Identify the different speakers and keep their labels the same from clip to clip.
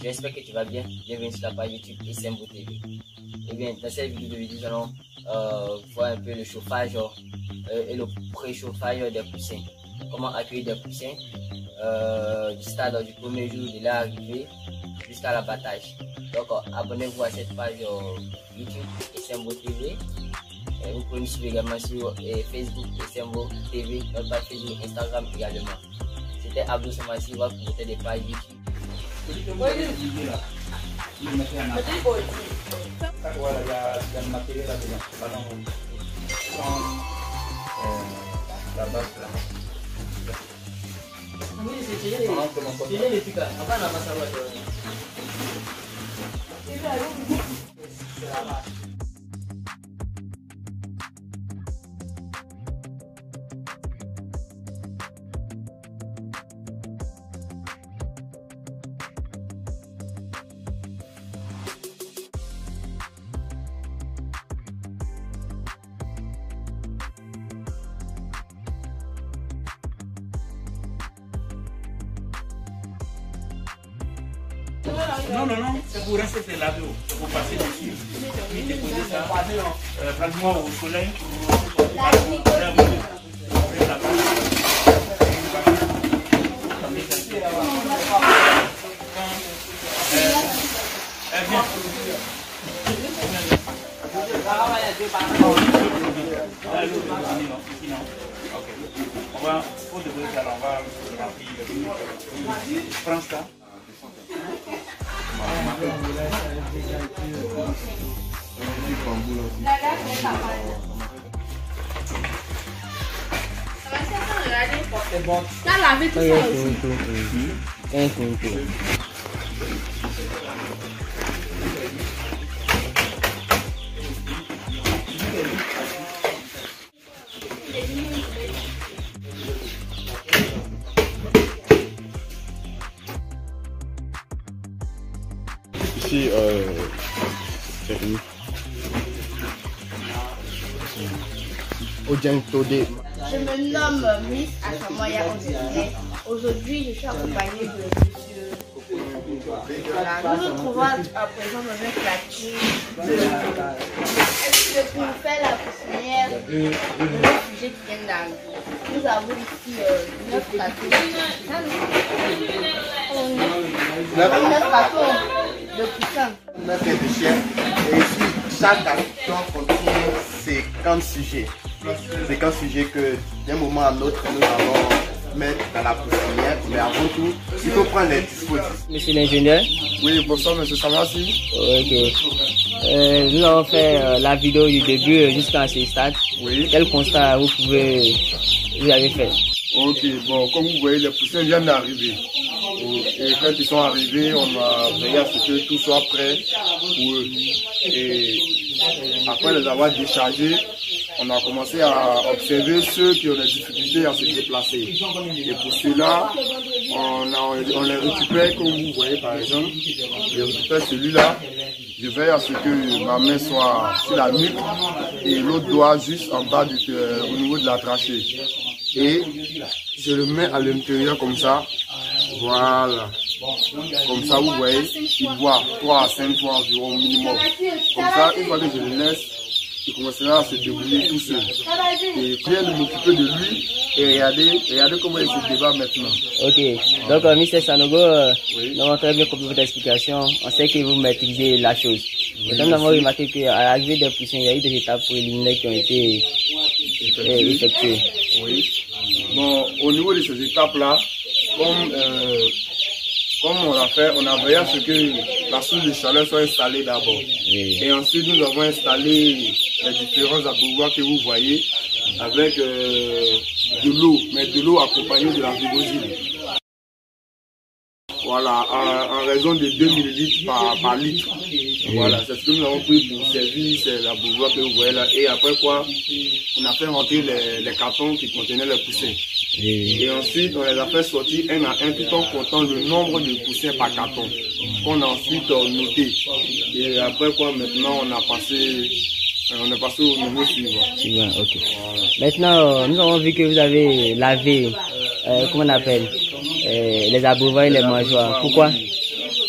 Speaker 1: j'espère que tu vas bien. Bienvenue sur la page YouTube Sembo TV. Et bien, dans cette vidéo, nous allons voir un peu le chauffage et le préchauffage des poussins. Comment accueillir des poussins du stade du premier jour de l'arrivée jusqu'à l'abattage. Donc, abonnez-vous à cette page YouTube Sembo TV. Vous pouvez nous suivre également sur Facebook Sembo TV, notre page Facebook, Instagram également. C'était Abdou Samassi pour monter des pages YouTube.
Speaker 2: Non, c'est pour rester lavé, c'est pour passer dessus, puis déposer ça pratiquement au soleil pour on va prends ça.
Speaker 3: T'as lavé tout ça aussi.
Speaker 4: Ici, c'est où?
Speaker 3: Je me nomme Miss Asamoya Oziné. Aujourd'hui, je suis accompagnée de monsieur. Voilà, nous nous trouvons à présent dans un quartier pour faire la poussinière de nos sujets qui viennent d'arriver. Nous avons ici 9 cartons. 9 cartons de poussins.
Speaker 5: 9 de chiens. Et ici, chaque carton contient 50 sujets. 50 sujets que d'un moment à l'autre, nous allons mettre dans la poussinière. Mais avant tout, il faut prendre les dispositifs.
Speaker 1: Monsieur l'ingénieur.
Speaker 5: Oui, bonsoir, monsieur Samassi.
Speaker 1: Ok. Nous avons fait la vidéo du début jusqu'à ce stade.
Speaker 5: Oui.
Speaker 1: Quel constat vous avez fait?
Speaker 5: Ok, bon, comme vous voyez, les poussins viennent d'arriver. Et quand ils sont arrivés, on a veillé à ce que tout soit prêt pour eux. Et après les avoir déchargés, on a commencé à observer ceux qui ont des difficultés à se déplacer. Et pour cela, on les récupère, comme vous voyez par exemple. Je récupère celui-là. Je veille à ce que ma main soit sur la nuque et l'autre doigt juste en bas au niveau de la trachée. Et je le mets à l'intérieur comme ça. Voilà. Comme ça, vous voyez, il boit 3 à 5 fois environ au minimum. Comme ça, une fois que je le laisse, il commencera à se débrouiller tout seul. Et bien de m'occuper de lui et regardez comment il se débat maintenant.
Speaker 1: Ok, donc Mr. Sanogo, nous avons très bien compris votre explication. On sait que vous maîtrisez la chose. Et donc nous avons remarqué qu'à l'arrivée des poussins, il y a eu des étapes préliminaires qui ont été effectuées.
Speaker 5: Oui. Bon, au niveau de ces étapes-là, comme on l'a fait, on a veillé à ce que la source de chaleur soit installée d'abord. Oui. Et ensuite, nous avons installé les différents abreuvoirs que vous voyez avec de l'eau, mais de l'eau accompagnée de la vigosine. Voilà, en raison de 2 ml par litre. Voilà, c'est ce que nous avons pris pour servir l'abreuvoir que vous voyez là. Et après quoi, on a fait rentrer les cartons qui contenaient les poussins. Et ensuite, on les a fait sortir un à un tout en comptant le nombre de poussins par carton qu'on a ensuite noté. Et après quoi, maintenant, on est passé au niveau suivant.
Speaker 1: Ok. Voilà. Maintenant, nous avons vu que vous avez lavé, comment on appelle, les abreuvoirs et les mangeoires. Pourquoi?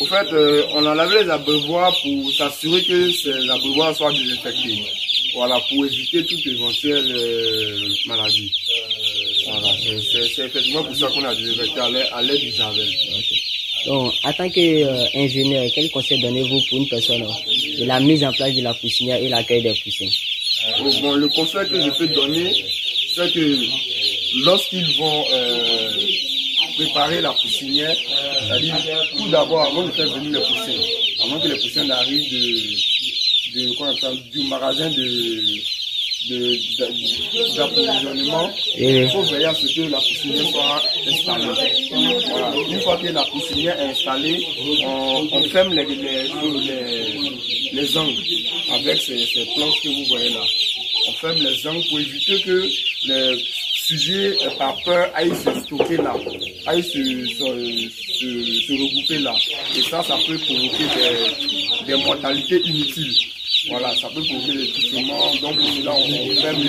Speaker 5: Au fait, on a lavé les abreuvoirs pour s'assurer que les abreuvoirs soient désinfectés. Voilà, pour éviter toute éventuelle maladie. Voilà, c'est effectivement pour ça qu'on a désinfecté à l'aide du javel.
Speaker 1: Okay. Donc, en tant qu'ingénieur, quel conseil donnez-vous pour une personne de la mise en place de la poussinière et l'accueil des poussins?
Speaker 5: Bon, le conseil que je peux donner, c'est que lorsqu'ils vont préparer la poussinière, c'est-à-dire tout d'abord, avant de faire venir les poussins, avant que les poussins n'arrivent du magasin d'approvisionnement, il faut veiller à ce que la poussinière soit installée. Voilà. Une fois que la poussinière est installée, on ferme les angles avec ces planches que vous voyez là. On ferme les angles pour éviter que les sujets par peur aillent se stocker là, aillent se regrouper là. Et ça peut provoquer des mortalités inutiles. Voilà, ça peut provoquer des toussements. Donc là, on ferme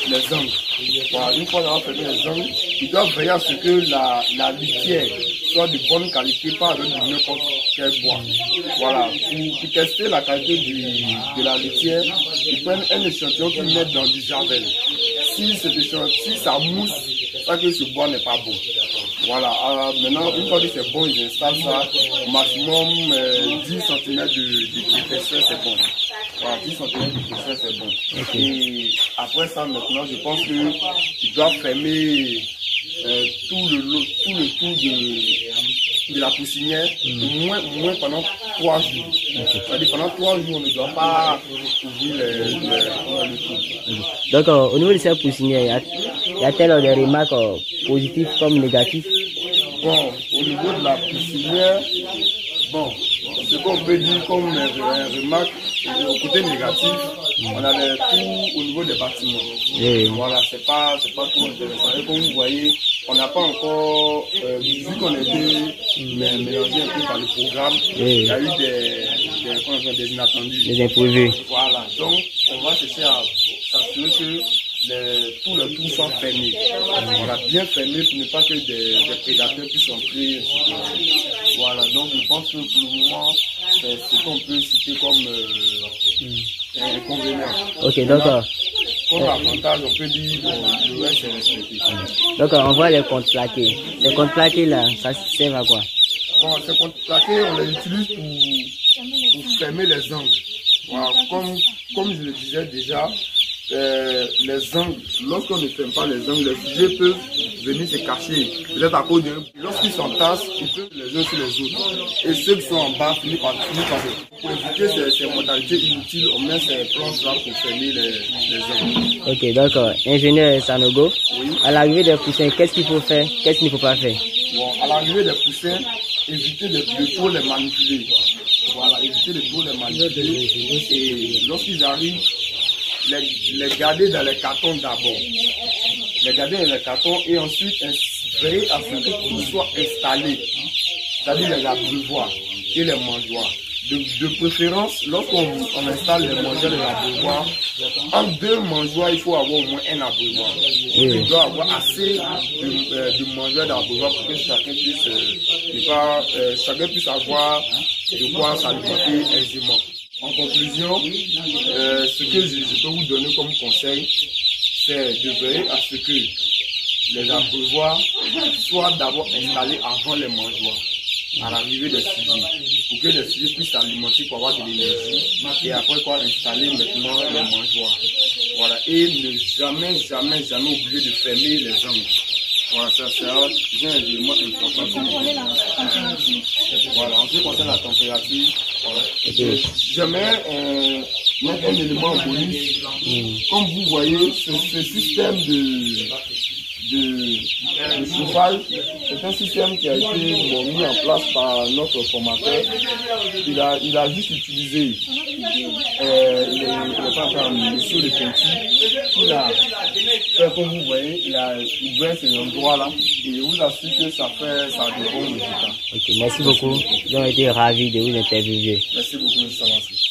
Speaker 5: les angles. Voilà, une fois qu'on a fermé les angles, ils doivent veiller à ce que la litière soit de bonne qualité, pas avec n'importe quel bois. Voilà, pour tester la qualité de la litière, ils prennent un échantillon qu'ils mettent dans du javel. Si ça mousse, ça que ce bois n'est pas bon. Voilà, maintenant, une fois que c'est bon, ils installent ça au maximum 10 cm d'épaisseur, c'est bon. Voilà, 10 cm d'épaisseur, c'est bon. Okay. Et après ça, maintenant, je pense qu'ils doivent fermer tout le tour de la poussinière, moins pendant 3 jours. Okay. C'est-à-dire pendant 3 jours, on ne doit pas ouvrir le trou.
Speaker 1: Donc, au niveau de cette poussinière, y a-t-il des remarques positives comme négatives?
Speaker 5: Bon, au niveau de la poussinière, bon, ce qu'on peut dire comme remarque, au côté négatif, on a tout au niveau des bâtiments. Oui. Voilà, c'est pas trop intéressant. Et comme vous voyez, on n'a pas encore, vu qu'on était mélangé un peu par le programme, oui. Il y a eu des inattendus. Des imprévus. Voilà, donc on va chercher à s'assurer que tout le tout soit fermé. On a bien fermé pour ne pas que des prédateurs puissent entrer. Voilà, donc je pense que pour le moment, c'est ce qu'on peut citer comme inconvénient. Ok, d'accord. Comme avantage, on peut dire que le reste est respecté.
Speaker 1: Donc on voit les contreplaqués. Les contreplaqués là, ça sert à quoi?
Speaker 5: Bon, ces contreplaqués, on les utilise pour fermer les angles. Voilà, comme je le disais déjà, les angles, lorsqu'on ne ferme pas les angles, les sujets peuvent venir se cacher. Peut-être à cause lorsqu'ils s'entassent, ils peuvent les uns sur les autres. Et ceux qui sont en bas finissent par pour éviter ces mortalités inutiles, on met ces planches là pour fermer les angles.
Speaker 1: Ok, d'accord. Ingénieur Sanogo, oui. À l'arrivée des poussins, qu'est-ce qu'il faut faire? Qu'est-ce qu'il ne faut pas faire?
Speaker 5: Bon, à l'arrivée des poussins, éviter de trop les manipuler. Voilà, éviter de trop les manipuler. Et lorsqu'ils arrivent, les garder dans les cartons d'abord. Les garder dans les cartons et ensuite veiller à ce que tout soit installé. C'est-à-dire les abreuvoirs et les mangeoires. De préférence, lorsqu'on installe les mangeoires et les abreuvoirs, en 2 mangeoires, il faut avoir au moins un abreuvoir. Il doit avoir assez de mangeoires et d'abreuvoirs pour que chacun puisse avoir de quoi s'alimenter aisément. En conclusion, ce que je peux vous donner comme conseil, c'est de veiller à ce que les abreuvoirs soient d'abord installés avant les mangeoires, à l'arrivée des sujets, pour que les sujets puissent s'alimenter pour avoir de l'énergie, et après quoi installer maintenant les mangeoires. Voilà, et ne jamais oublier de fermer les angles. Voilà, ça c'est un élément important. Voilà, en ce qui concerne la température, voilà. Okay. Jamais mettre un élément en bonus. Comme vous voyez, ce système de chauffage, c'est un système qui a été mis en place par notre formateur. Il a juste utilisé monsieur le Penti. Il a fait comme vous voyez, il a ouvert ces endroits-là et je vous assure que ça a de bons résultats.
Speaker 1: Ok, merci beaucoup. Nous avons été ravis de vous interviewer.
Speaker 5: Merci beaucoup, M. Samassi.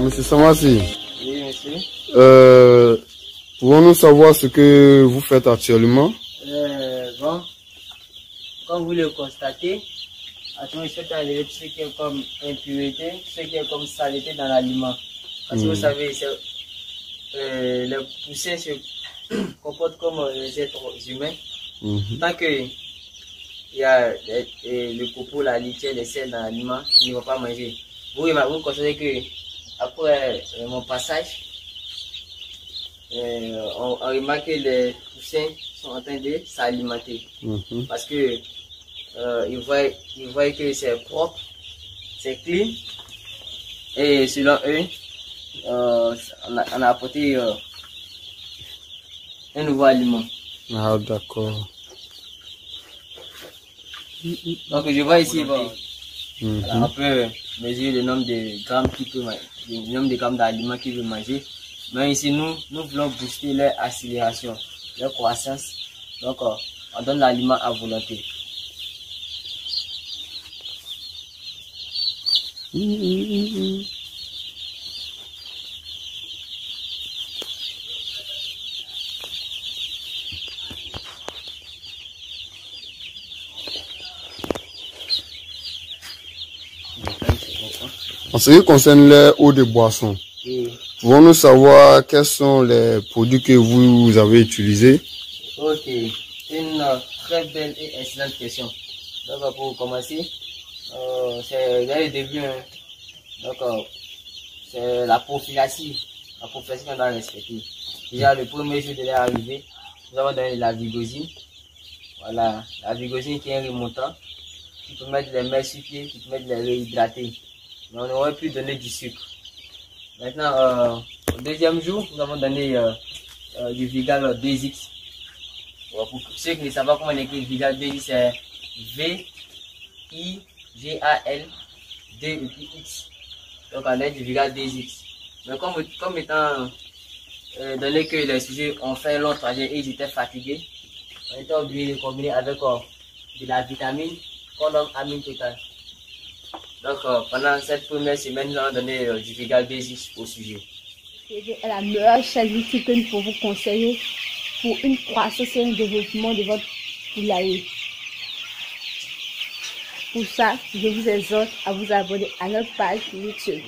Speaker 4: Monsieur Samassi,
Speaker 1: Oui, monsieur.
Speaker 4: pouvons-nous savoir ce que vous faites actuellement?
Speaker 1: Bon, comme vous le constatez, actuellement, je suis enlever tout ce qui est comme impureté, ce qui est comme saleté dans l'aliment. Parce que vous savez, les poussins se comportent comme les êtres humains. Tant que il y a le copeau, la litière, les sels dans l'aliment, ils ne vont pas manger. Vous constatez que après mon passage, on remarque que les poussins sont en train de s'alimenter. Parce que ils voient que c'est propre, c'est clean. Et selon eux, on a apporté un nouveau aliment.
Speaker 4: Ah, d'accord.
Speaker 1: Donc je vois ici, bon, on peut mesurer le nombre de grammes le nombre de grammes d'aliments qu'ils veulent manger. Mais ici, nous voulons booster leur accélération, leur croissance. Donc, on donne l'aliment à volonté.
Speaker 4: En ce qui concerne les eaux de boisson, pouvons-nous savoir quels sont les produits que vous avez utilisés?
Speaker 1: Ok, une très belle et excellente question. Donc, pour commencer, c'est dès le début. Hein. Donc, c'est la prophylaxie. La prophylaxie qu'on doit respecter. Déjà, le premier jour de leur arrivée, nous avons donné de la vigosine. Voilà, la vigosine qui est un remontant, qui peut mettre les mains sur pied, qui peut mettre les réhydrater. Mais on aurait pu donner du sucre. Maintenant, au deuxième jour, nous avons donné du Vigal 2X. Pour ceux qui ne savent pas comment on écrit Vigal 2X, c'est V-I-G-A-L-2X. Donc on a du Vigal 2X. Mais comme étant donné que les sujets ont fait un long trajet et ils étaient fatigués, on était obligé de combiner avec de la vitamine qu'on nomme amine totale. Donc pendant cette première semaine, nous avons donné du Vigal 2X au sujet.
Speaker 3: C'est la meilleure chose que nous pouvons vous conseiller pour une croissance et un développement de votre poulailler. Pour ça, je vous exhorte à vous abonner à notre page YouTube.